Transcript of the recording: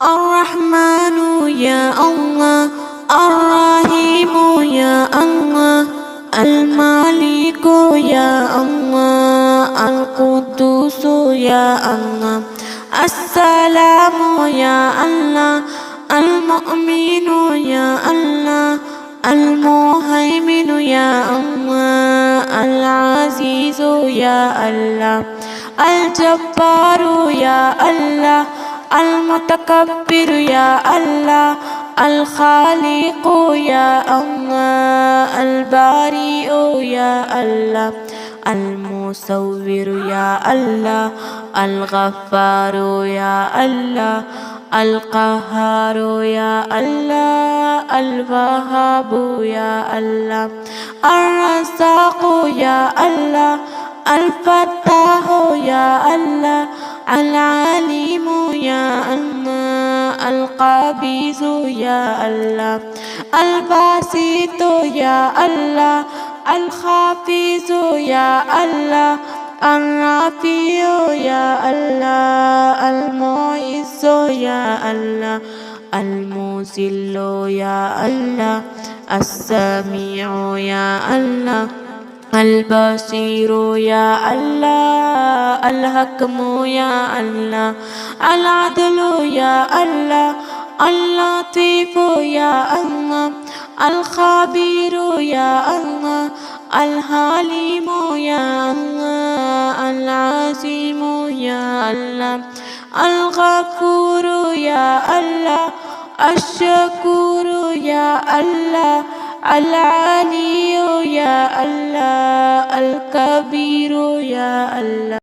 الرحمن يا الله، الرحيم يا الله، المالك يا الله، القدوس يا الله، السلام يا الله، المؤمن يا الله، المهيمن يا الله، العزيز يا الله، الجبار يا الله، المتكبر يا الله، الخالق يا الله، البارئ يا الله، المصور يا الله، الغفار يا الله، القهار يا الله، الوهاب يا الله، الرزاق يا الله، الفتاح يا الله، العليم يا الله، القابض يا الله، الباسط يا الله، الخافض يا الله، الرافع يا الله، المعز يا الله، المذل يا الله، السميع يا الله، البصير يا الله، الحكم يا الله، العدل يا الله، اللطيف يا الله، الخبير يا الله، الحليم يا الله، العظيم يا الله، الغفور يا الله، الشكور يا الله، العلي يا الله، الكبير يا الله.